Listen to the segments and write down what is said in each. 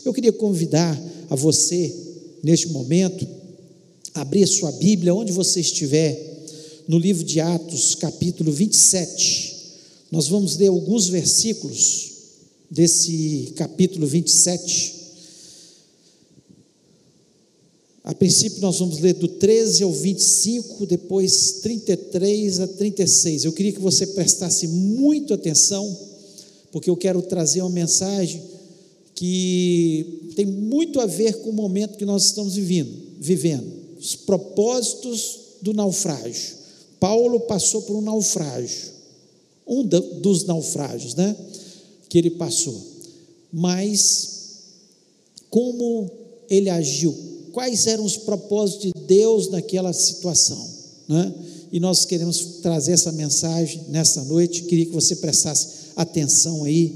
Eu queria convidar a você, neste momento, a abrir sua Bíblia, onde você estiver, no livro de Atos, capítulo 27, nós vamos ler alguns versículos desse capítulo 27, a princípio nós vamos ler do 13 ao 25, depois 33 a 36, eu queria que você prestasse muito atenção, porque eu quero trazer uma mensagem que tem muito a ver com o momento que nós estamos vivendo, os propósitos do naufrágio. Paulo passou por um naufrágio, dos naufrágios, né, que ele passou, mas como ele agiu, quais eram os propósitos de Deus naquela situação, né? E nós queremos trazer essa mensagem nessa noite. Queria que você prestasse atenção aí,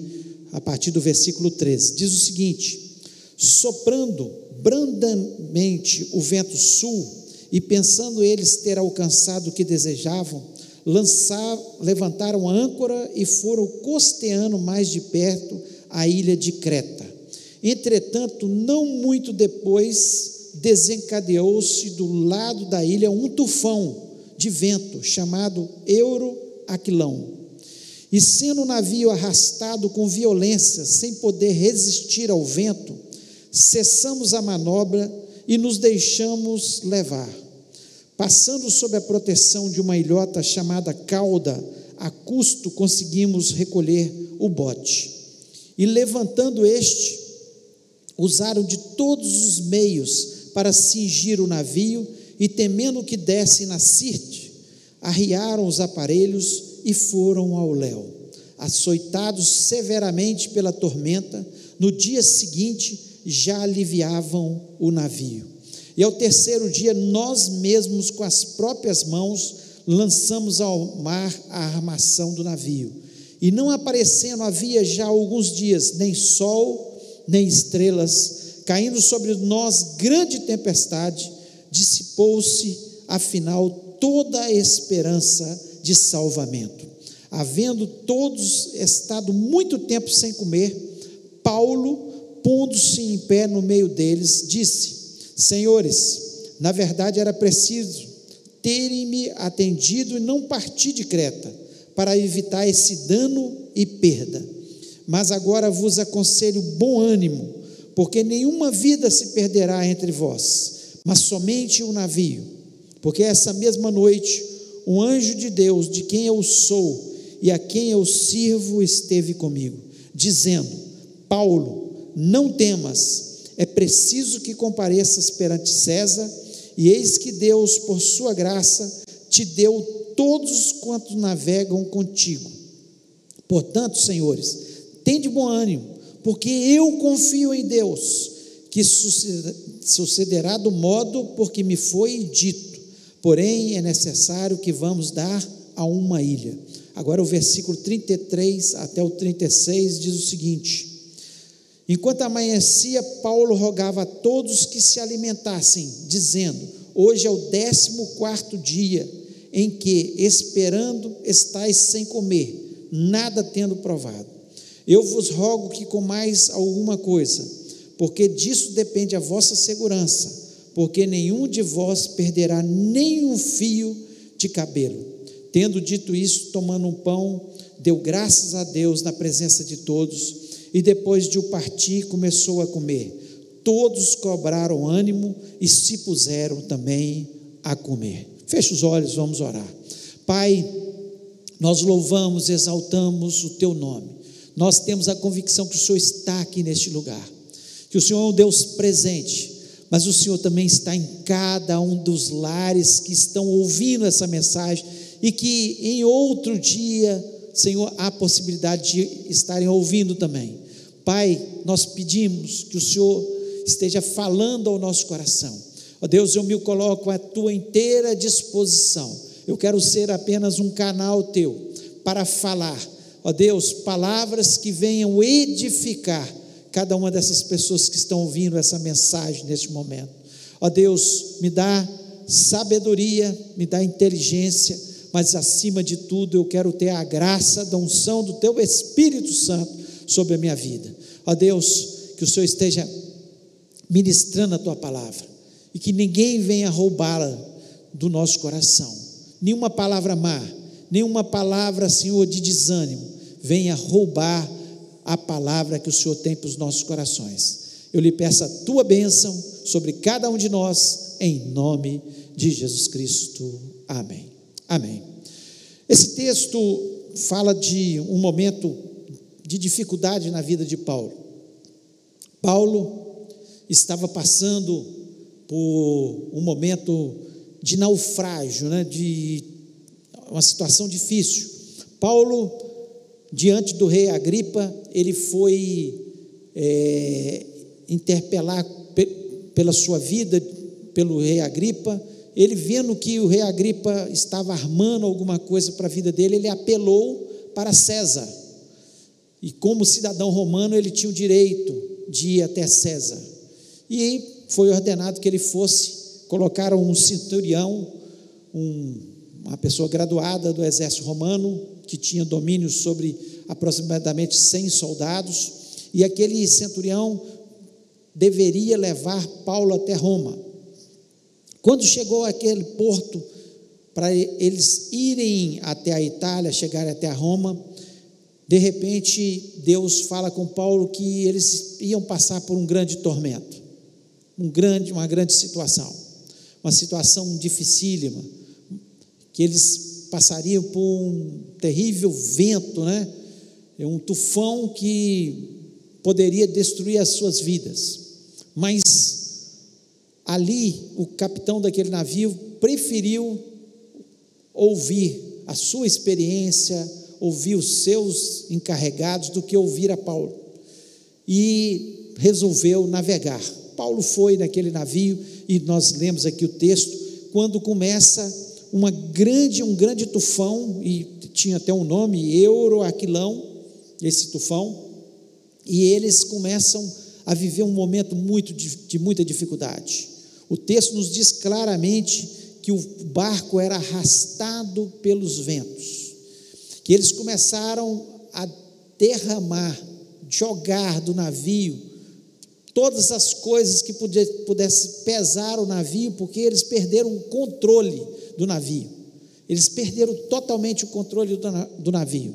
a partir do versículo 13, diz o seguinte: soprando brandamente o vento sul, e pensando eles ter alcançado o que desejavam, levantaram a âncora e foram costeando mais de perto a ilha de Creta. Entretanto, não muito depois, desencadeou-se do lado da ilha um tufão de vento, chamado Euroaquilão, e sendo o navio arrastado com violência, sem poder resistir ao vento, cessamos a manobra e nos deixamos levar. Passando sob a proteção de uma ilhota chamada Cauda, a custo conseguimos recolher o bote. E levantando este, usaram de todos os meios para cingir o navio, e temendo que dessem na Sirte, arriaram os aparelhos e foram ao léu. Açoitados severamente pela tormenta, no dia seguinte já aliviavam o navio. E ao terceiro dia, nós mesmos com as próprias mãos lançamos ao mar a armação do navio, e não aparecendo havia já alguns dias nem sol nem estrelas, caindo sobre nós grande tempestade, dissipou-se afinal toda a esperança de salvamento. Havendo todos estado muito tempo sem comer, Paulo, pondo-se em pé no meio deles, disse: Senhores, na verdade era preciso terem-me atendido e não partir de Creta, para evitar esse dano e perda. Mas agora vos aconselho bom ânimo, porque nenhuma vida se perderá entre vós, mas somente o navio. Porque essa mesma noite, um anjo de Deus, de quem eu sou e a quem eu sirvo, esteve comigo, dizendo: Paulo, não temas, é preciso que compareças perante César, e eis que Deus, por sua graça, te deu todos quantos navegam contigo. Portanto, senhores, tende bom ânimo, porque eu confio em Deus, que sucederá do modo por que me foi dito. Porém, é necessário que vamos dar a uma ilha. Agora o versículo 33 até o 36 diz o seguinte: enquanto amanhecia, Paulo rogava a todos que se alimentassem, dizendo: hoje é o 14º dia em que, esperando, estáis sem comer, nada tendo provado. Eu vos rogo que comais alguma coisa, porque disso depende a vossa segurança, porque nenhum de vós perderá nem um fio de cabelo. Tendo dito isso, tomando um pão, deu graças a Deus na presença de todos, e depois de o partir, começou a comer. Todos cobraram ânimo e se puseram também a comer. Feche os olhos, vamos orar. Pai, nós louvamos, exaltamos o Teu nome. Nós temos a convicção que o Senhor está aqui neste lugar, que o Senhor é um Deus presente, mas o Senhor também está em cada um dos lares que estão ouvindo essa mensagem, e que em outro dia, Senhor, há possibilidade de estarem ouvindo também. Pai, nós pedimos que o Senhor esteja falando ao nosso coração. Ó Deus, eu me coloco à Tua inteira disposição. Eu quero ser apenas um canal Teu para falar, ó Deus, palavras que venham edificar cada uma dessas pessoas que estão ouvindo essa mensagem neste momento. Ó Deus, me dá sabedoria, me dá inteligência, mas acima de tudo eu quero ter a graça da unção do Teu Espírito Santo sobre a minha vida. Ó Deus, que o Senhor esteja ministrando a tua palavra, e que ninguém venha roubá-la do nosso coração, nenhuma palavra má, nenhuma palavra, Senhor, de desânimo, venha roubar a palavra que o Senhor tem para os nossos corações. Eu lhe peço a tua bênção sobre cada um de nós, em nome de Jesus Cristo, amém, amém. Esse texto fala de um momento de dificuldade na vida de Paulo. Paulo estava passando por um momento de naufrágio, de uma situação difícil. Paulo, diante do rei Agripa, ele foi interpelar pela sua vida, pelo rei Agripa. Ele, vendo que o rei Agripa estava armando alguma coisa para a vida dele, ele apelou para César, e como cidadão romano ele tinha o direito de ir até César, e foi ordenado que ele fosse. Colocaram um centurião, uma pessoa graduada do exército romano, que tinha domínio sobre aproximadamente 100 soldados, e aquele centurião deveria levar Paulo até Roma. Quando chegou àquele porto, para eles irem até a Itália, chegarem até a Roma, de repente Deus fala com Paulo que eles iam passar por um grande tormento, uma grande situação, uma situação dificílima, que eles passariam por um terrível vento, um tufão que poderia destruir as suas vidas. Mas ali o capitão daquele navio preferiu ouvir a sua experiência, ouvir os seus encarregados, do que ouvir a Paulo, e resolveu navegar. Paulo foi naquele navio, e nós lemos aqui o texto, quando começa um grande tufão, e tinha até um nome, Euroaquilão, esse tufão, e eles começam a viver um momento de muita dificuldade. O texto nos diz claramente que o barco era arrastado pelos ventos, que eles começaram a derramar, jogar do navio todas as coisas que pudessem pesar o navio, porque eles perderam o controle do navio, eles perderam totalmente o controle do navio,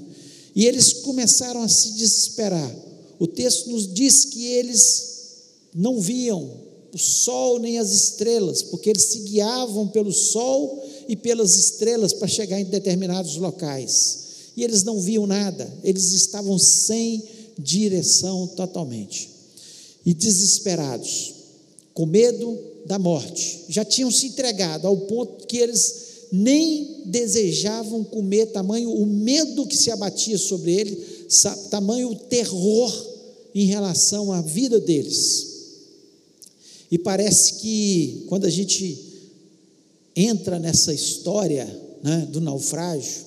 e eles começaram a se desesperar. O texto nos diz que eles não viam o sol nem as estrelas, porque eles se guiavam pelo sol e pelas estrelas para chegar em determinados locais, e eles não viam nada, eles estavam sem direção totalmente, e desesperados, com medo da morte. Já tinham se entregado ao ponto que eles nem desejavam comer, tamanho o medo que se abatia sobre ele, tamanho o terror em relação à vida deles. E parece que quando a gente entra nessa história, do naufrágio,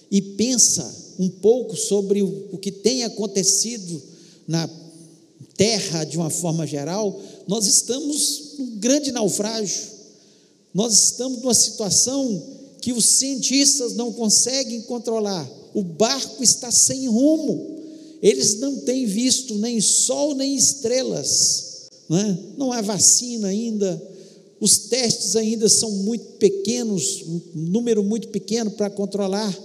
e pensa um pouco sobre o que tem acontecido na terra de uma forma geral, nós estamos num grande naufrágio, nós estamos numa situação que os cientistas não conseguem controlar, o barco está sem rumo, eles não têm visto nem sol nem estrelas, não há vacina ainda, os testes ainda são muito pequenos, um número muito pequeno para controlar,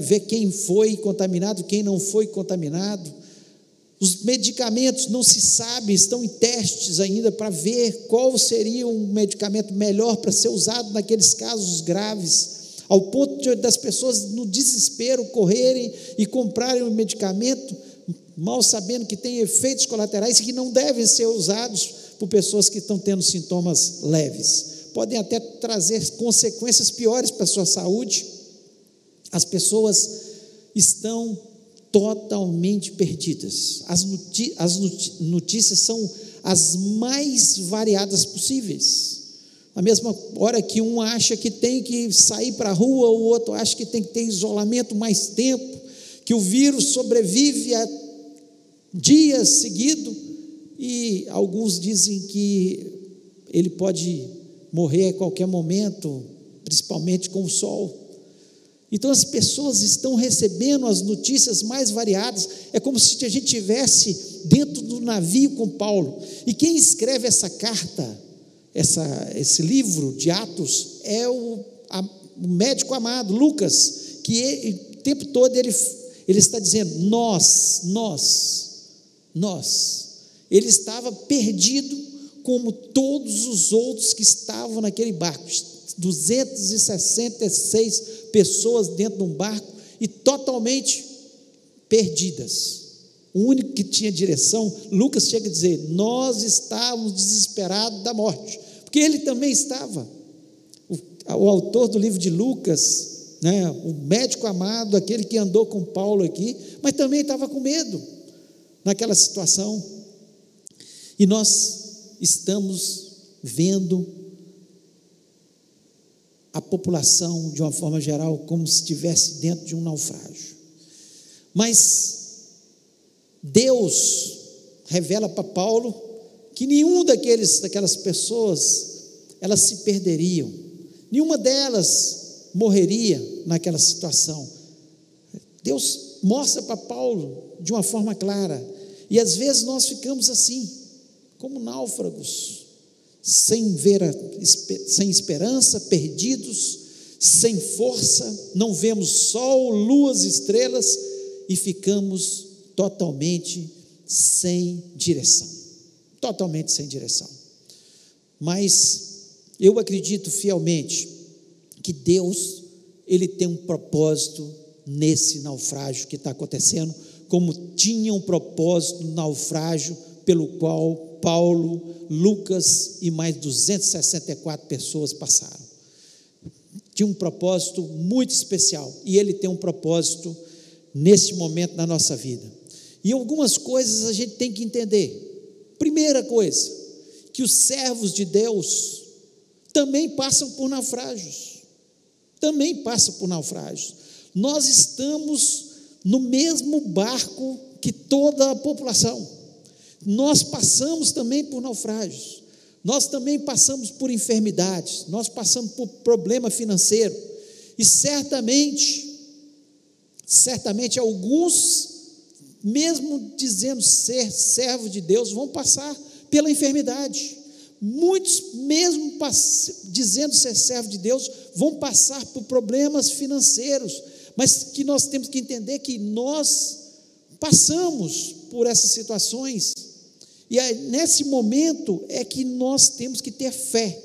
ver quem foi contaminado, quem não foi contaminado. Os medicamentos não se sabe, estão em testes ainda para ver qual seria um medicamento melhor para ser usado naqueles casos graves, ao ponto das pessoas no desespero correrem e comprarem um medicamento, mal sabendo que tem efeitos colaterais que não devem ser usados por pessoas que estão tendo sintomas leves, podem até trazer consequências piores para a sua saúde. As pessoas estão totalmente perdidas, as notícias são as mais variadas possíveis. Na mesma hora que um acha que tem que sair para a rua, o outro acha que tem que ter isolamento mais tempo, que o vírus sobrevive a dias seguidos, e alguns dizem que ele pode morrer a qualquer momento, principalmente com o sol. Então as pessoas estão recebendo as notícias mais variadas, é como se a gente estivesse dentro do navio com Paulo, e quem escreve essa carta, esse livro de Atos, é o médico amado, Lucas, que o tempo todo ele está dizendo, nós, ele estava perdido, como todos os outros que estavam naquele barco, 266 pessoas dentro de um barco, e totalmente perdidas, o único que tinha direção, Lucas chega a dizer, nós estávamos desesperados da morte, porque ele também estava, o autor do livro de Lucas, né, o médico amado, aquele que andou com Paulo aqui, mas também estava com medo, naquela situação, e nós estamos vendo a população, de uma forma geral, como se estivesse dentro de um naufrágio, mas Deus revela para Paulo, que nenhum daquelas pessoas, elas se perderiam, nenhuma delas morreria naquela situação. Deus mostra para Paulo de uma forma clara, e às vezes nós ficamos assim, como náufragos, sem esperança, perdidos, sem força, não vemos sol, luas, estrelas, e ficamos totalmente sem direção, mas eu acredito fielmente, que Deus, Ele tem um propósito nesse naufrágio que está acontecendo, como tinha um propósito no naufrágio, pelo qual Paulo, Lucas e mais 264 pessoas passaram, tinha um propósito muito especial, e Ele tem um propósito nesse momento na nossa vida, e algumas coisas a gente tem que entender. Primeira coisa, que os servos de Deus também passam por naufrágios, nós estamos no mesmo barco que toda a população, nós passamos também por naufrágios, nós também passamos por enfermidades, nós passamos por problema financeiro, e certamente alguns, mesmo dizendo ser servo de Deus, vão passar pela enfermidade, muitos mesmo dizendo ser servo de Deus, vão passar por problemas financeiros, mas que nós temos que entender que nós passamos por essas situações, e aí, nesse momento é que nós temos que ter fé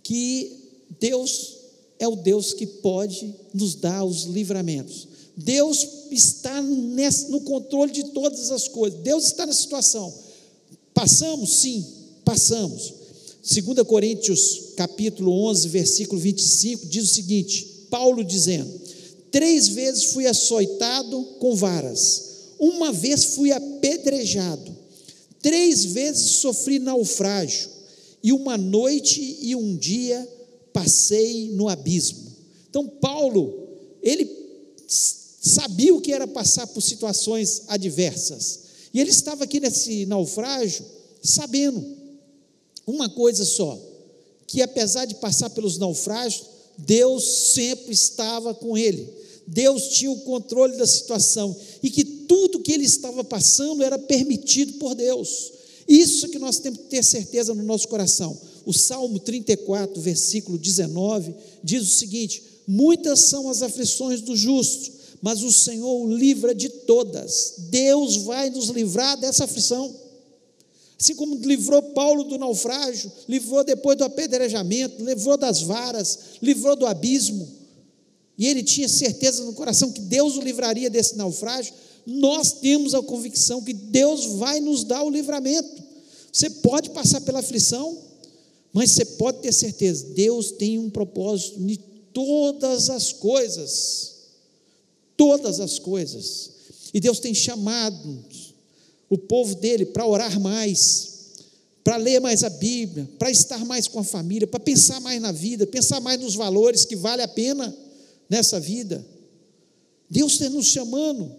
que Deus é o Deus que pode nos dar os livramentos, Deus está no controle de todas as coisas, Deus está na situação. Passamos? Sim, passamos. 2 Coríntios capítulo 11, versículo 25, diz o seguinte, Paulo dizendo, 3 vezes fui açoitado com varas, uma vez fui apedrejado, 3 vezes sofri naufrágio, e uma noite e um dia passei no abismo. Então Paulo, ele sabia o que era passar por situações adversas, e ele estava aqui nesse naufrágio, sabendo uma coisa só, que apesar de passar pelos naufrágios, Deus sempre estava com ele, Deus tinha o controle da situação, e que tudo que ele estava passando era permitido por Deus. Isso que nós temos que ter certeza no nosso coração. O Salmo 34, versículo 19, diz o seguinte, muitas são as aflições do justo, mas o Senhor o livra de todas. Deus vai nos livrar dessa aflição, assim como livrou Paulo do naufrágio, livrou depois do apedrejamento, livrou das varas, livrou do abismo, e ele tinha certeza no coração que Deus o livraria desse naufrágio. Nós temos a convicção que Deus vai nos dar o livramento. Você pode passar pela aflição, mas você pode ter certeza, Deus tem um propósito em todas as coisas, e Deus tem chamado o povo dele para orar mais, para ler mais a Bíblia, para estar mais com a família, para pensar mais na vida, pensar mais nos valores que vale a pena nessa vida. Deus está nos chamando,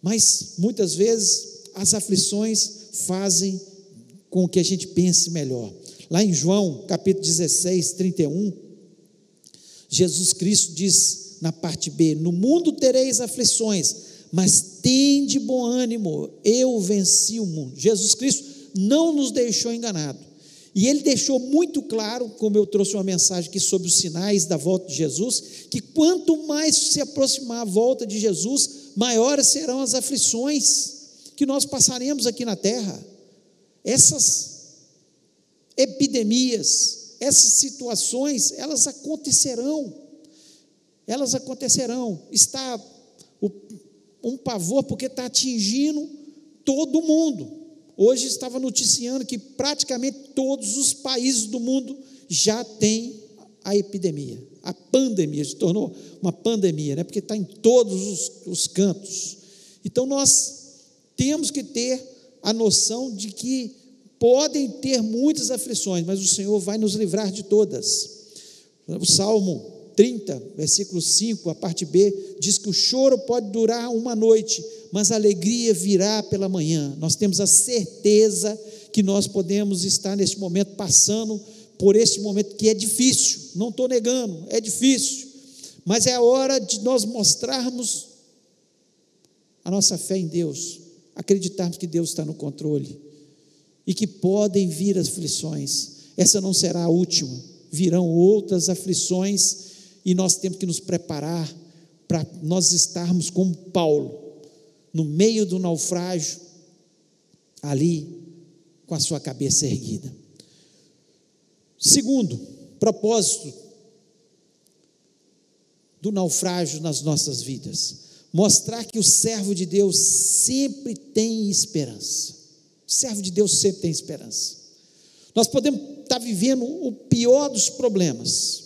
mas muitas vezes as aflições fazem com que a gente pense melhor. Lá em João capítulo 16, 31, Jesus Cristo diz na parte B: no mundo tereis aflições, mas tende bom ânimo, eu venci o mundo. Jesus Cristo não nos deixou enganado, e Ele deixou muito claro, como eu trouxe uma mensagem aqui sobre os sinais da volta de Jesus, que quanto mais se aproximar a volta de Jesus, maiores serão as aflições que nós passaremos aqui na terra. Essas epidemias, essas situações, elas acontecerão, está um pavor, porque está atingindo todo mundo. Hoje estava noticiando que praticamente todos os países do mundo já têm a epidemia, a pandemia, se tornou uma pandemia, né? Porque está em todos os cantos. Então nós temos que ter a noção de que podem ter muitas aflições, mas o Senhor vai nos livrar de todas. O Salmo 30, versículo 5, a parte B, diz que o choro pode durar uma noite, mas a alegria virá pela manhã. Nós temos a certeza que nós podemos estar neste momento, passando por este momento que é difícil, não estou negando, é difícil, mas é a hora de nós mostrarmos a nossa fé em Deus, acreditarmos que Deus está no controle, e que podem vir aflições. Essa não será a última, virão outras aflições, e nós temos que nos preparar para nós estarmos como Paulo, no meio do naufrágio, ali com a sua cabeça erguida. Segundo propósito do naufrágio nas nossas vidas: mostrar que o servo de Deus sempre tem esperança. O servo de Deus sempre tem esperança. Nós podemos estar vivendo o pior dos problemas,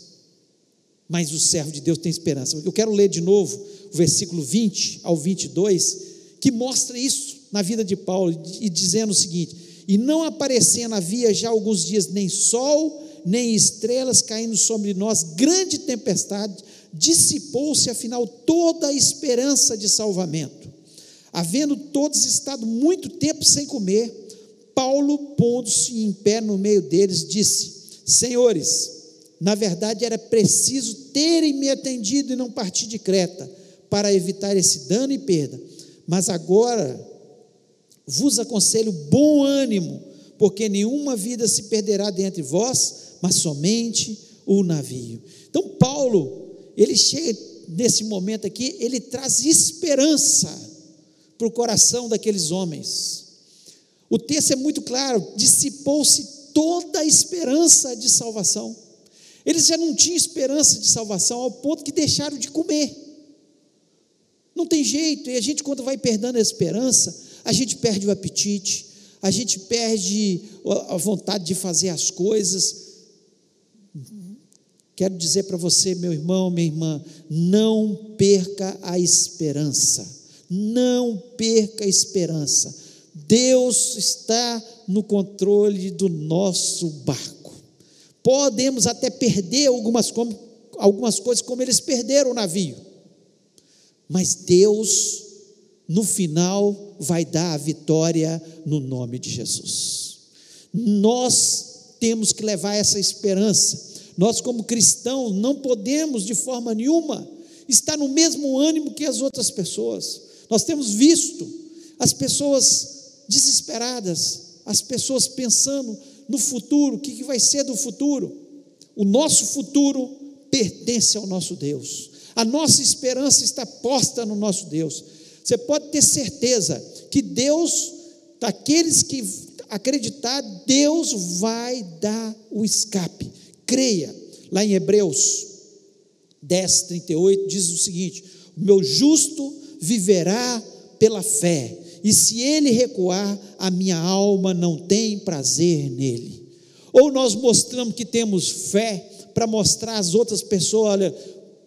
mas o servo de Deus tem esperança. Eu quero ler de novo o versículo 20 ao 22, que mostra isso na vida de Paulo, e dizendo o seguinte: e não aparecendo havia já alguns dias nem sol, nem estrelas caindo sobre nós, grande tempestade, dissipou-se afinal toda a esperança de salvamento. Havendo todos estado muito tempo sem comer, Paulo, pondo-se em pé no meio deles, disse: senhores, na verdade era preciso terem me atendido e não partir de Creta, para evitar esse dano e perda, mas agora vos aconselho bom ânimo, porque nenhuma vida se perderá dentre vós, mas somente o navio. Então Paulo, ele chega nesse momento aqui, ele traz esperança para o coração daqueles homens. O texto é muito claro: dissipou-se toda a esperança de salvação. Eles já não tinham esperança de salvação, ao ponto que deixaram de comer. Não tem jeito, e a gente, quando vai perdendo a esperança, a gente perde o apetite, a gente perde a vontade de fazer as coisas. Quero dizer para você, meu irmão, minha irmã, não perca a esperança, não perca a esperança. Deus está no controle do nosso barco. Podemos até perder algumas coisas, como eles perderam o navio, mas Deus, no final, vai dar a vitória no nome de Jesus. Nós temos que levar essa esperança. Nós, como cristãos, não podemos de forma nenhuma estar no mesmo ânimo que as outras pessoas. Nós temos visto as pessoas desesperadas, as pessoas pensando no futuro, o que vai ser do futuro. O nosso futuro pertence ao nosso Deus, a nossa esperança está posta no nosso Deus. Você pode ter certeza que Deus, daqueles que acreditar, Deus vai dar o escape. Creia. Lá em Hebreus 10, 38 diz o seguinte: o meu justo viverá pela fé, e se ele recuar, a minha alma não tem prazer nele. Ou nós mostramos que temos fé para mostrar às outras pessoas: olha,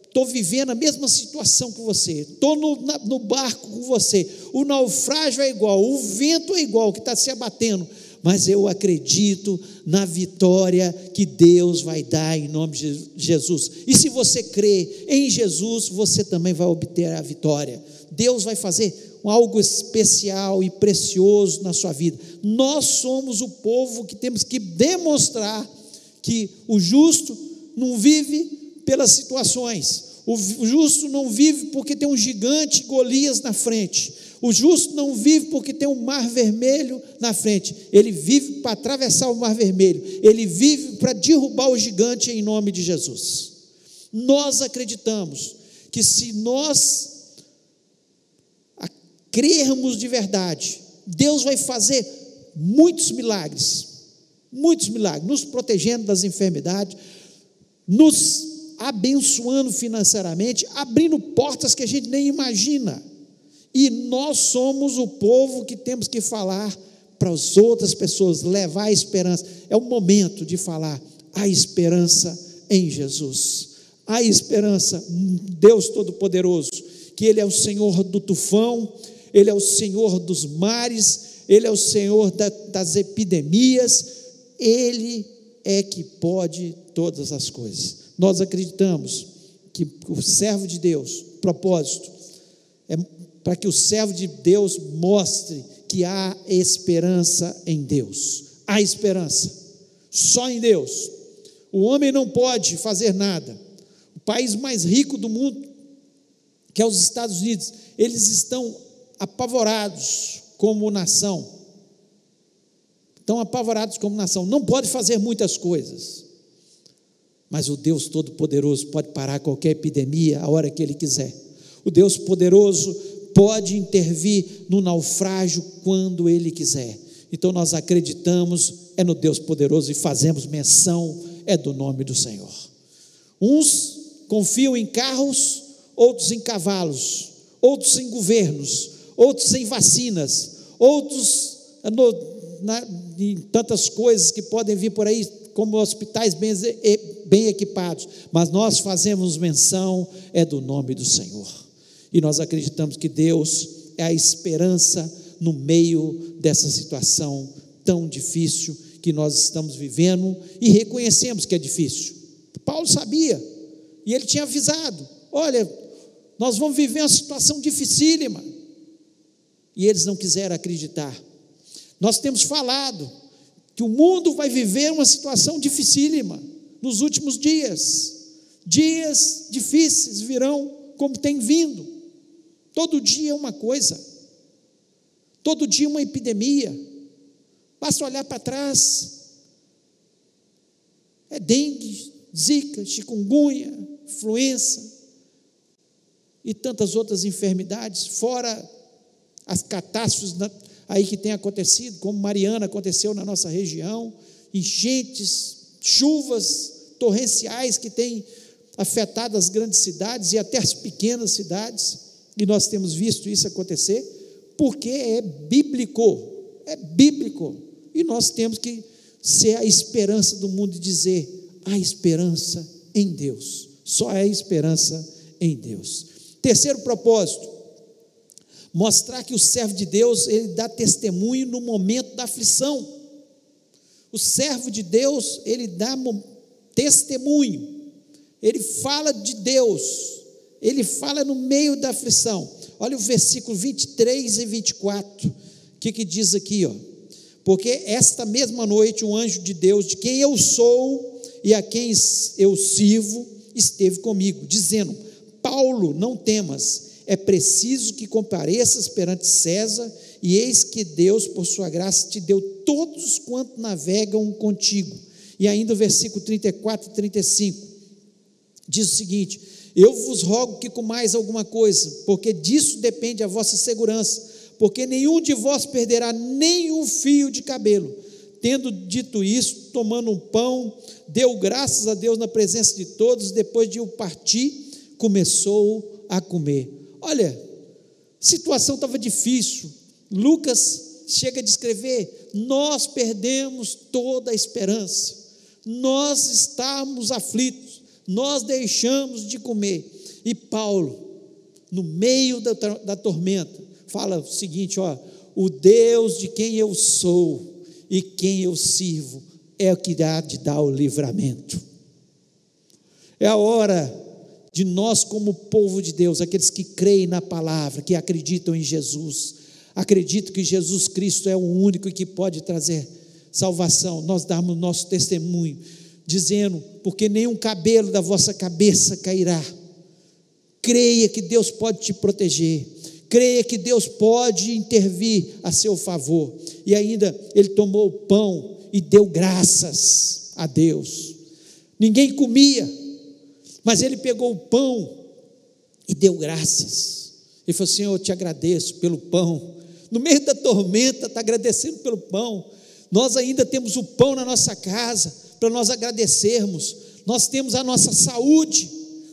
estou vivendo a mesma situação que você, estou no barco com você, o naufrágio é igual, o vento é igual, que está se abatendo, mas eu acredito na vitória que Deus vai dar em nome de Jesus. E se você crê em Jesus, você também vai obter a vitória. Deus vai fazer algo especial e precioso na sua vida. Nós somos o povo que temos que demonstrar que o justo não vive pelas situações. O justo não vive porque tem um gigante Golias na frente. O justo não vive porque tem um mar vermelho na frente. Ele vive para atravessar o mar vermelho. Ele vive para derrubar o gigante em nome de Jesus. Nós acreditamos que se nós crermos de verdade, Deus vai fazer muitos milagres, nos protegendo das enfermidades, nos abençoando financeiramente, abrindo portas que a gente nem imagina. E nós somos o povo que temos que falar para as outras pessoas, levar a esperança. É o momento de falar a esperança em Jesus, a esperança, Deus Todo-Poderoso, que Ele é o Senhor do tufão, Ele é o Senhor dos mares, Ele é o Senhor das epidemias, Ele é que pode todas as coisas. Nós acreditamos que o servo de Deus, propósito, é para que o servo de Deus mostre que há esperança em Deus. Há esperança, só em Deus. O homem não pode fazer nada. O país mais rico do mundo, que é os Estados Unidos, eles estão apavorados como nação. Estão apavorados como nação. Não pode fazer muitas coisas. Mas o Deus Todo-Poderoso pode parar qualquer epidemia a hora que Ele quiser. O Deus Poderoso pode intervir no naufrágio quando Ele quiser. Então nós acreditamos no Deus Poderoso e fazemos menção do nome do Senhor. Uns confiam em carros, outros em cavalos, outros em governos, outros em vacinas, outros em tantas coisas que podem vir por aí, como hospitais bem equipados, mas nós fazemos menção do nome do Senhor, e nós acreditamos que Deus é a esperança no meio dessa situação tão difícil que nós estamos vivendo, e reconhecemos que é difícil. Paulo sabia, e ele tinha avisado, olha, nós vamos viver uma situação dificílima, e eles não quiseram acreditar. Nós temos falado que o mundo vai viver uma situação dificílima nos últimos dias. Dias difíceis virão como tem vindo. Todo dia é uma coisa. Todo dia uma epidemia. Basta olhar para trás. É dengue, zika, chikungunya, influenza e tantas outras enfermidades, fora as catástrofes aí que tem acontecido, como Mariana aconteceu na nossa região, enchentes, chuvas torrenciais que têm afetado as grandes cidades e até as pequenas cidades, e nós temos visto isso acontecer, porque é bíblico, e nós temos que ser a esperança do mundo e dizer, há esperança em Deus, só há esperança em Deus. Terceiro propósito, mostrar que o servo de Deus, ele dá testemunho no momento da aflição. O servo de Deus, ele dá testemunho, ele fala de Deus, ele fala no meio da aflição. Olha o versículo 23 e 24, o que diz aqui, ó? Porque esta mesma noite um anjo de Deus, de quem eu sou e a quem eu sirvo, esteve comigo, dizendo, Paulo, não temas, é preciso que compareças perante César, e eis que Deus, por sua graça, te deu todos quantos navegam contigo. E ainda o versículo 34 e 35, diz o seguinte, eu vos rogo que comais alguma coisa, porque disso depende a vossa segurança, porque nenhum de vós perderá nem um fio de cabelo. Tendo dito isso, tomando um pão, deu graças a Deus na presença de todos, depois de o partir, começou a comer. Olha, a situação estava difícil. Lucas chega a descrever, nós perdemos toda a esperança, nós estávamos aflitos, nós deixamos de comer, e Paulo, no meio da tormenta, fala o seguinte, ó, o Deus de quem eu sou e quem eu sirvo, é o que há de dar o livramento. É a hora de nós como povo de Deus, aqueles que creem na palavra, que acreditam em Jesus, acreditam que Jesus Cristo é o único que pode trazer salvação, nós darmos nosso testemunho, dizendo: porque nenhum cabelo da vossa cabeça cairá. Creia que Deus pode te proteger, creia que Deus pode intervir a seu favor. E ainda ele tomou o pão e deu graças a Deus. Ninguém comia, mas ele pegou o pão e deu graças. Ele falou: Senhor, eu te agradeço pelo pão. No meio da tormenta, está agradecendo pelo pão. Nós ainda temos o pão na nossa casa para nós agradecermos. Nós temos a nossa saúde,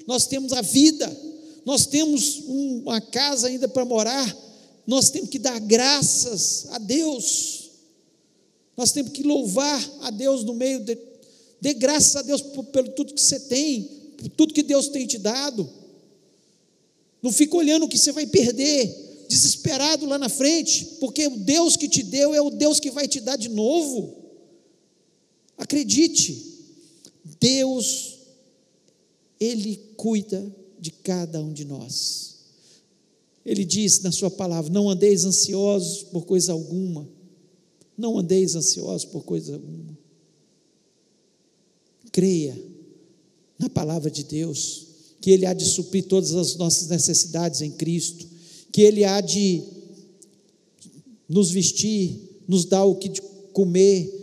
nós temos a vida, nós temos uma casa ainda para morar. Nós temos que dar graças a Deus. Nós temos que louvar a Deus no meio de... Dê graças a Deus pelo tudo que você tem, por tudo que Deus tem te dado. Não fica olhando o que você vai perder, desesperado lá na frente, porque o Deus que te deu é o Deus que vai te dar de novo. Acredite, Deus, Ele cuida de cada um de nós. Ele diz na sua palavra: não andeis ansiosos por coisa alguma. Não andeis ansiosos por coisa alguma. Creia na palavra de Deus, que Ele há de suprir todas as nossas necessidades em Cristo, que Ele há de nos vestir, nos dar o que de comer.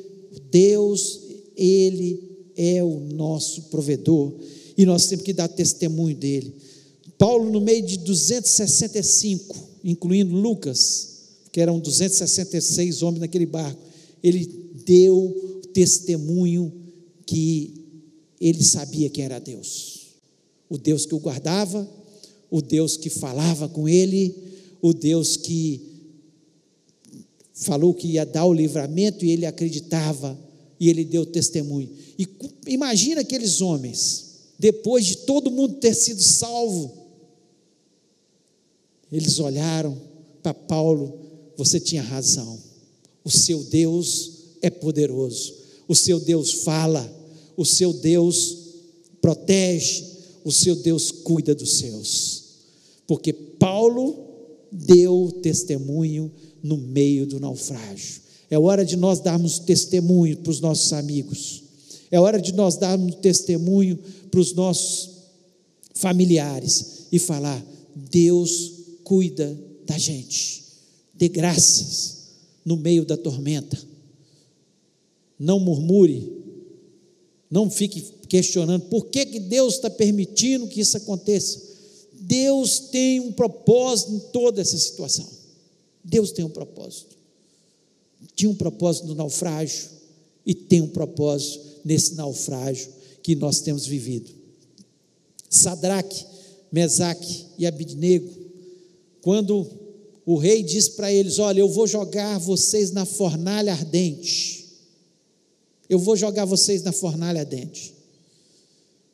Deus, Ele é o nosso provedor, e nós temos que dar testemunho dEle. Paulo, no meio de 265, incluindo Lucas, que eram 266 homens naquele barco, ele deu testemunho que ele sabia quem era Deus, o Deus que o guardava, o Deus que falava com ele, o Deus que falou que ia dar o livramento, e ele acreditava, e ele deu testemunho. E imagina aqueles homens, depois de todo mundo ter sido salvo, eles olharam para Paulo: você tinha razão, o seu Deus é poderoso, o seu Deus fala, o seu Deus protege, o seu Deus cuida dos seus, porque Paulo deu testemunho no meio do naufrágio. É hora de nós darmos testemunho para os nossos amigos, é hora de nós darmos testemunho para os nossos familiares e falar: Deus cuida da gente. Dê graças no meio da tormenta, não murmure, não fique questionando por que Deus está permitindo que isso aconteça. Deus tem um propósito em toda essa situação. Deus tem um propósito. Tinha um propósito no naufrágio e tem um propósito nesse naufrágio que nós temos vivido. Sadraque, Mesaque e Abidnego, quando o rei disse para eles: olha, eu vou jogar vocês na fornalha ardente, eu vou jogar vocês na fornalha ardente,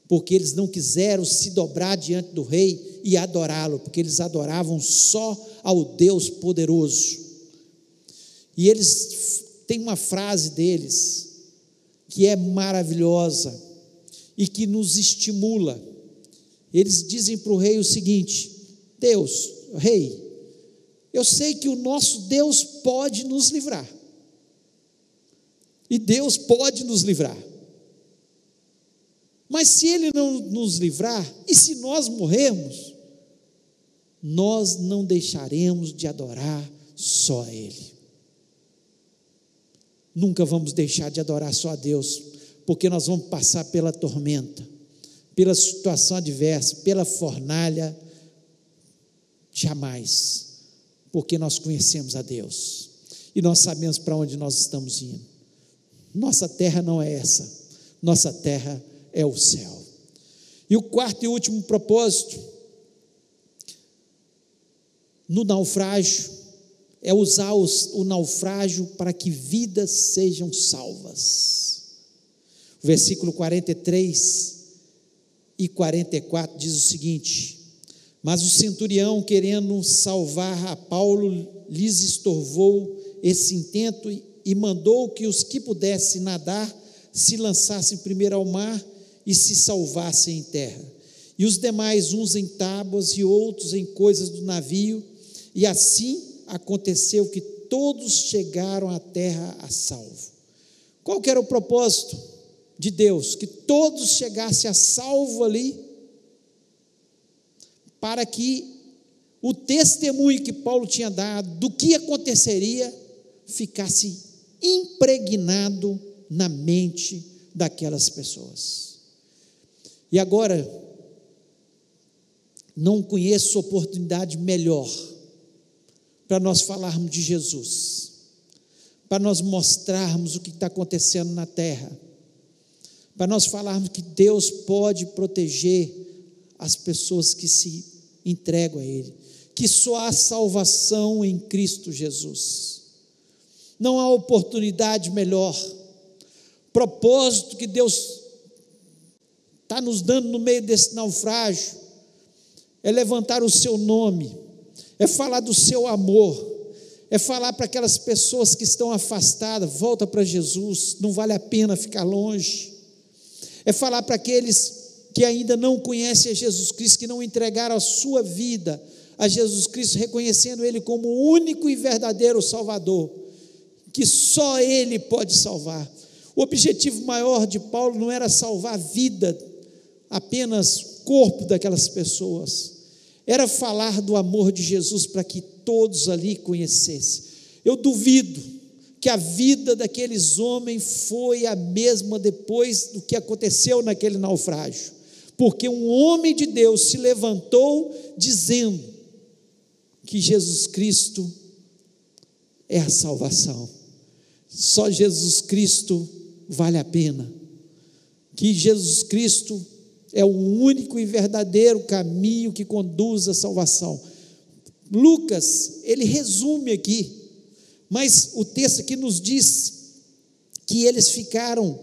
porque eles não quiseram se dobrar diante do rei e adorá-lo, porque eles adoravam só ao Deus poderoso. E eles têm uma frase deles que é maravilhosa e que nos estimula. Eles dizem para o rei o seguinte: Deus, rei, eu sei que o nosso Deus pode nos livrar, e Deus pode nos livrar, mas se Ele não nos livrar, e se nós morrermos, nós não deixaremos de adorar só a Ele. Nunca vamos deixar de adorar só a Deus, porque nós vamos passar pela tormenta, pela situação adversa, pela fornalha, jamais, porque nós conhecemos a Deus, e nós sabemos para onde nós estamos indo. Nossa terra não é essa, nossa terra é o céu. E o quarto e último propósito no naufrágio é usar o naufrágio para que vidas sejam salvas. O versículo 43 e 44 diz o seguinte: mas o centurião, querendo salvar a Paulo, lhes estorvou esse intento e mandou que os que pudessem nadar se lançassem primeiro ao mar e se salvassem em terra, e os demais uns em tábuas e outros em coisas do navio, e assim aconteceu que todos chegaram à terra a salvo. Qual que era o propósito de Deus, que todos chegassem a salvo ali, para que o testemunho que Paulo tinha dado do que aconteceria ficasse impregnado na mente daquelas pessoas. E agora, não conheço oportunidade melhor para nós falarmos de Jesus, para nós mostrarmos o que está acontecendo na terra, para nós falarmos que Deus pode proteger as pessoas que se entregam a Ele, que só há salvação em Cristo Jesus. Não há oportunidade melhor. Propósito que Deus está nos dando no meio desse naufrágio é levantar o seu nome, é falar do seu amor, é falar para aquelas pessoas que estão afastadas: volta para Jesus, não vale a pena ficar longe. É falar para aqueles que ainda não conhecem a Jesus Cristo, que não entregaram a sua vida a Jesus Cristo, reconhecendo Ele como o único e verdadeiro Salvador, que só Ele pode salvar. O objetivo maior de Paulo não era salvar a vida, apenas o corpo daquelas pessoas, era falar do amor de Jesus para que todos ali conhecessem. Eu duvido que a vida daqueles homens foi a mesma depois do que aconteceu naquele naufrágio, porque um homem de Deus se levantou dizendo que Jesus Cristo é a salvação, só Jesus Cristo vale a pena, que Jesus Cristo é o único e verdadeiro caminho que conduz à salvação. Lucas, ele resume aqui, mas o texto aqui nos diz que eles ficaram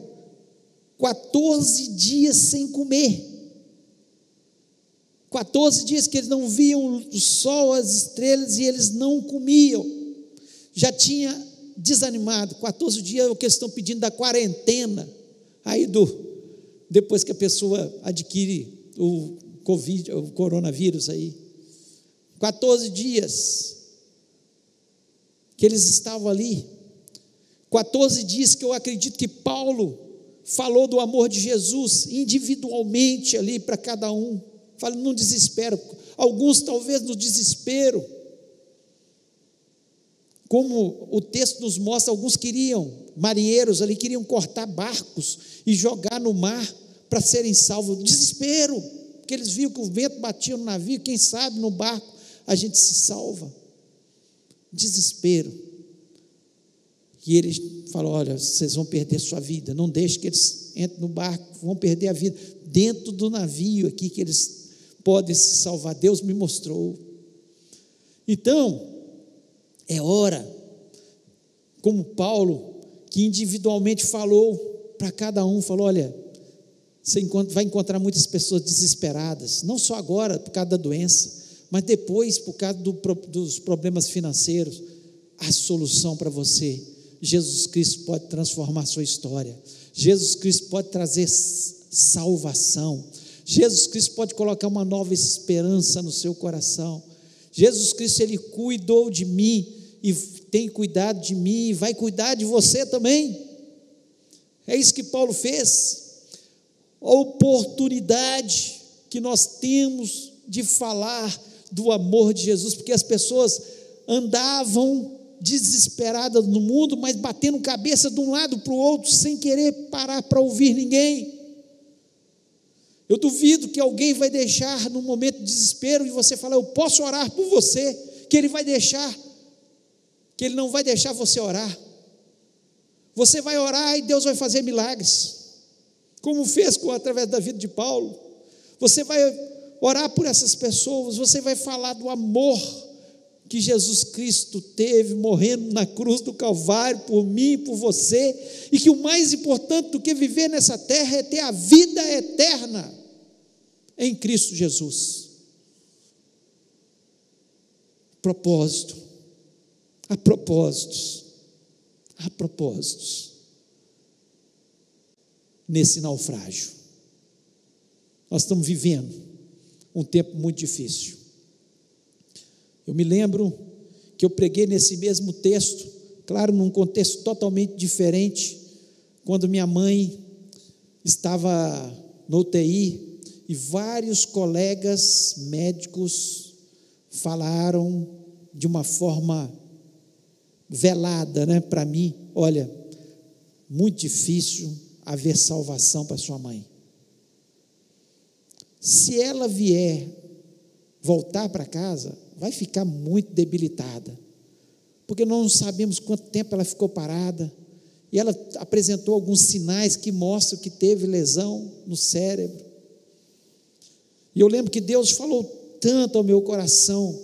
14 dias sem comer, 14 dias que eles não viam o sol, as estrelas, e eles não comiam, já tinha desanimado. 14 dias é o que eles estão pedindo da quarentena, aí depois que a pessoa adquire o Covid, o coronavírus aí, 14 dias que eles estavam ali, 14 dias que eu acredito que Paulo falou do amor de Jesus individualmente ali para cada um, falando no desespero, alguns talvez no desespero, como o texto nos mostra, alguns marinheiros ali queriam cortar barcos e jogar no mar para serem salvos, desespero, porque eles viam que o vento batia no navio, quem sabe no barco a gente se salva, desespero. E eles falam: olha, vocês vão perder sua vida, não deixe que eles entrem no barco, vão perder a vida, dentro do navio aqui que eles podem se salvar, Deus me mostrou. Então, é hora, como Paulo, que individualmente falou para cada um, falou: olha, você vai encontrar muitas pessoas desesperadas, não só agora por causa da doença, mas depois por causa dos problemas financeiros. A solução para você, Jesus Cristo pode transformar a sua história, Jesus Cristo pode trazer salvação, Jesus Cristo pode colocar uma nova esperança no seu coração. Jesus Cristo, Ele cuidou de mim e tem cuidado de mim e vai cuidar de você também. É isso que Paulo fez. A oportunidade que nós temos de falar do amor de Jesus, porque as pessoas andavam desesperadas no mundo, mas batendo cabeça de um lado para o outro, sem querer parar para ouvir ninguém. Eu duvido que alguém vai deixar no momento de desespero e você falar: eu posso orar por você, que Ele não vai deixar você orar. Você vai orar e Deus vai fazer milagres, como fez através da vida de Paulo. Você vai orar por essas pessoas, você vai falar do amor que Jesus Cristo teve morrendo na cruz do Calvário por mim e por você, e que o mais importante do que viver nessa terra é ter a vida eterna em Cristo Jesus. Propósito, há propósitos nesse naufrágio. Nós estamos vivendo um tempo muito difícil. Eu me lembro que eu preguei nesse mesmo texto, claro, num contexto totalmente diferente, quando minha mãe estava no UTI e vários colegas médicos falaram de uma forma velada, né, para mim: olha, muito difícil haver salvação para sua mãe. Se ela vier voltar para casa, vai ficar muito debilitada, porque nós não sabemos quanto tempo ela ficou parada, e ela apresentou alguns sinais que mostram que teve lesão no cérebro. E eu lembro que Deus falou tanto ao meu coração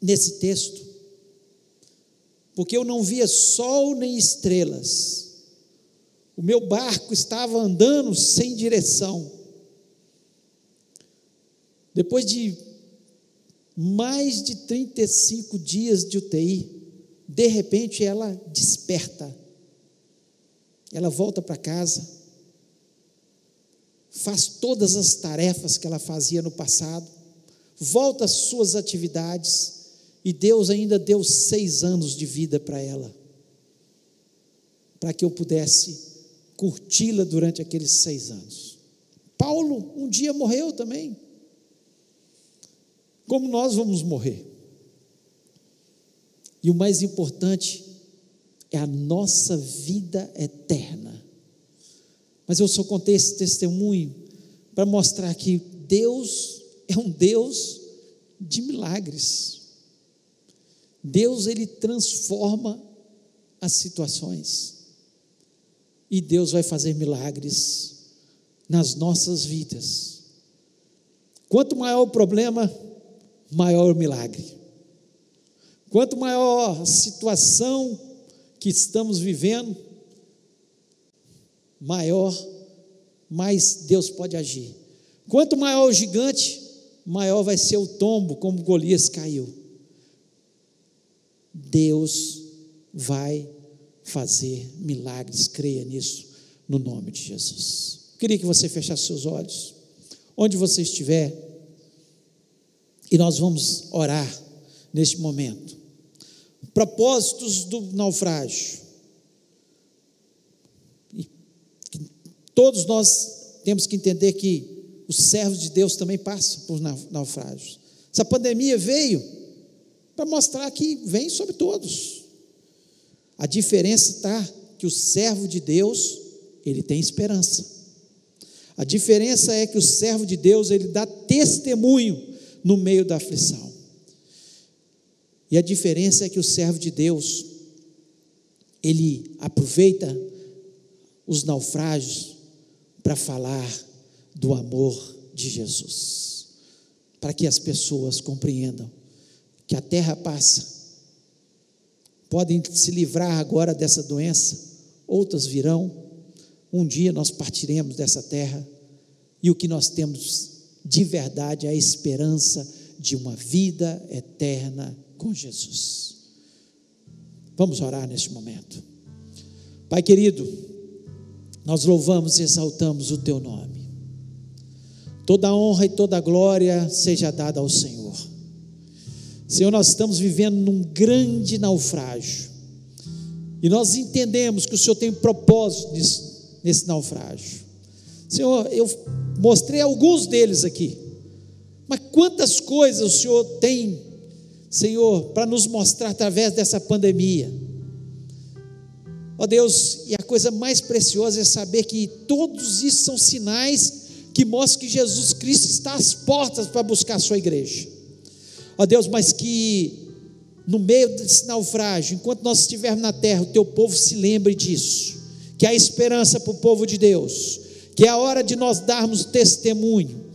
nesse texto, porque eu não via sol nem estrelas, o meu barco estava andando sem direção. Depois de mais de 35 dias de UTI, de repente ela desperta, ela volta para casa, faz todas as tarefas que ela fazia no passado, volta às suas atividades, e Deus ainda deu 6 anos de vida para ela, para que eu pudesse curti-la durante aqueles 6 anos. Paulo um dia morreu também, como nós vamos morrer. E o mais importante é a nossa vida eterna. Mas eu só contei esse testemunho para mostrar que Deus é um Deus de milagres. Deus, Ele transforma as situações, e Deus vai fazer milagres nas nossas vidas. Quanto maior o problema, maior o milagre. Quanto maior a situação que estamos vivendo, mais Deus pode agir. Quanto maior o gigante, maior vai ser o tombo, como Golias caiu. Deus vai fazer milagres, creia nisso, no nome de Jesus. Eu queria que você fechasse seus olhos, onde você estiver, e nós vamos orar neste momento. Propósitos do naufrágio. Todos nós temos que entender que os servos de Deus também passam por naufrágios. Essa pandemia veio para mostrar que vem sobre todos. A diferença está que o servo de Deus, ele tem esperança. A diferença é que o servo de Deus, ele dá testemunho no meio da aflição. E a diferença é que o servo de Deus, ele aproveita os naufrágios para falar do amor de Jesus, para que as pessoas compreendam que a terra passa, podem se livrar agora dessa doença, outras virão, um dia nós partiremos dessa terra, e o que nós temos de verdade é a esperança de uma vida eterna com Jesus. Vamos orar neste momento. Pai querido, nós louvamos e exaltamos o Teu nome. Toda a honra e toda a glória seja dada ao Senhor. Senhor, nós estamos vivendo num grande naufrágio, e nós entendemos que o Senhor tem propósito nesse naufrágio. Senhor, eu mostrei alguns deles aqui, mas quantas coisas o Senhor tem, Senhor, para nos mostrar através dessa pandemia. Ó Deus, e a coisa mais preciosa é saber que todos isso são sinais que mostram que Jesus Cristo está às portas para buscar a sua igreja. Ó Deus, mas que no meio desse naufrágio, enquanto nós estivermos na terra, o Teu povo se lembre disso, que há esperança para o povo de Deus, que é a hora de nós darmos testemunho,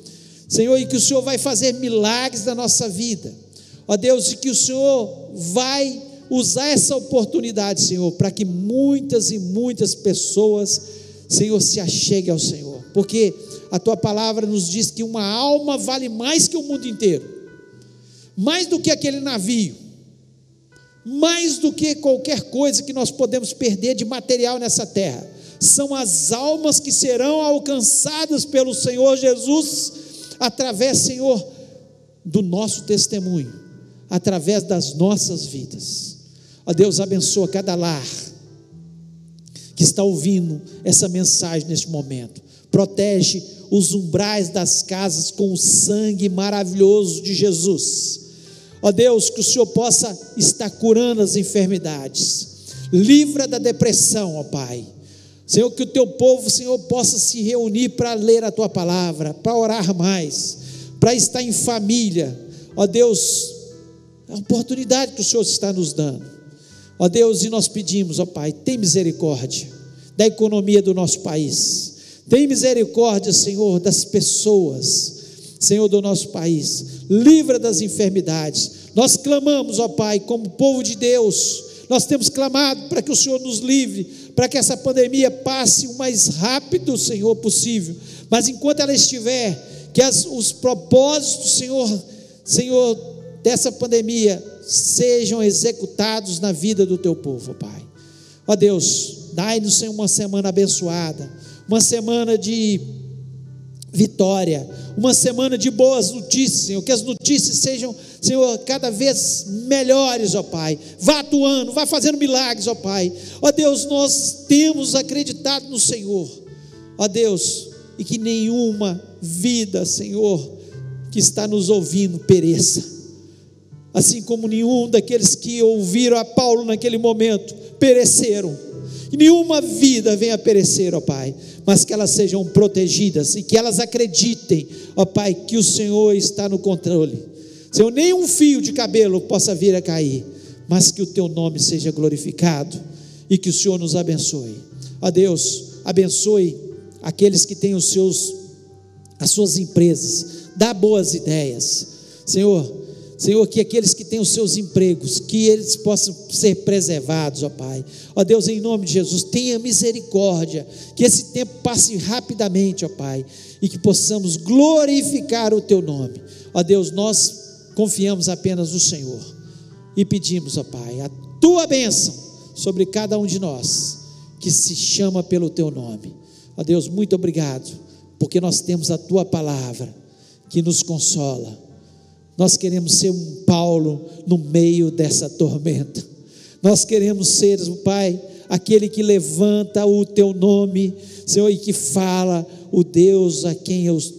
Senhor, e que o Senhor vai fazer milagres na nossa vida, ó Deus, e que o Senhor vai usar essa oportunidade, Senhor, para que muitas e muitas pessoas, Senhor, se acheguem ao Senhor, porque a Tua palavra nos diz que uma alma vale mais que o mundo inteiro, mais do que aquele navio, mais do que qualquer coisa que nós podemos perder de material nessa terra, são as almas que serão alcançadas pelo Senhor Jesus, através, Senhor, do nosso testemunho, através das nossas vidas. Ó Deus, abençoa cada lar que está ouvindo essa mensagem neste momento. Protege os umbrais das casas com o sangue maravilhoso de Jesus. Ó Deus, que o Senhor possa estar curando as enfermidades. Livra da depressão, ó Pai. Senhor, que o teu povo, Senhor, possa se reunir para ler a tua palavra, para orar mais, para estar em família. Ó Deus, é a oportunidade que o Senhor está nos dando. Ó Deus, e nós pedimos, ó Pai, tem misericórdia da economia do nosso país. Tem misericórdia, Senhor, das pessoas, Senhor, do nosso país. Livra das enfermidades. Nós clamamos, ó Pai, como povo de Deus, nós temos clamado para que o Senhor nos livre, para que essa pandemia passe o mais rápido, Senhor, possível. Mas enquanto ela estiver, que os propósitos, Senhor, dessa pandemia sejam executados na vida do teu povo, Pai. Ó Deus, dai-nos, Senhor, uma semana abençoada, uma semana de vitória, uma semana de boas notícias, Senhor, que as notícias sejam, Senhor, cada vez melhores, ó Pai. Vá atuando, vá fazendo milagres, ó Pai. Ó Deus, nós temos acreditado no Senhor, ó Deus, e que nenhuma vida, Senhor, que está nos ouvindo pereça, assim como nenhum daqueles que ouviram a Paulo naquele momento pereceram, e nenhuma vida venha a perecer, ó Pai, mas que elas sejam protegidas, e que elas acreditem, ó Pai, que o Senhor está no controle. Senhor, nem um fio de cabelo possa vir a cair, mas que o teu nome seja glorificado, e que o Senhor nos abençoe. Ó Deus, abençoe aqueles que têm as suas empresas, dá boas ideias, Senhor, que aqueles que têm os seus empregos, que eles possam ser preservados, ó Pai. Ó Deus, em nome de Jesus, tenha misericórdia, que esse tempo passe rapidamente, ó Pai, e que possamos glorificar o teu nome. Ó Deus, nós confiamos apenas no Senhor, e pedimos, ó Pai, a tua bênção sobre cada um de nós, que se chama pelo teu nome. Ó Deus, muito obrigado, porque nós temos a tua palavra, que nos consola. Nós queremos ser um Paulo no meio dessa tormenta. Nós queremos ser, Pai, aquele que levanta o teu nome, Senhor, e que fala o Deus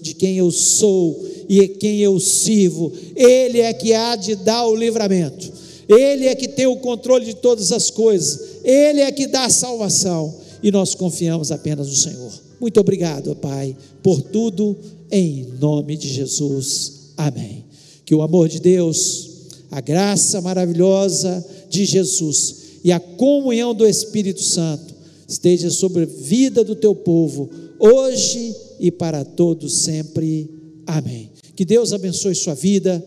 de quem eu sou e a quem eu sirvo. Ele é que há de dar o livramento. Ele é que tem o controle de todas as coisas. Ele é que dá a salvação. E nós confiamos apenas no Senhor. Muito obrigado, Pai, por tudo, em nome de Jesus. Amém. Que o amor de Deus, a graça maravilhosa de Jesus e a comunhão do Espírito Santo esteja sobre a vida do teu povo, hoje e para todos sempre. Amém. Que Deus abençoe sua vida.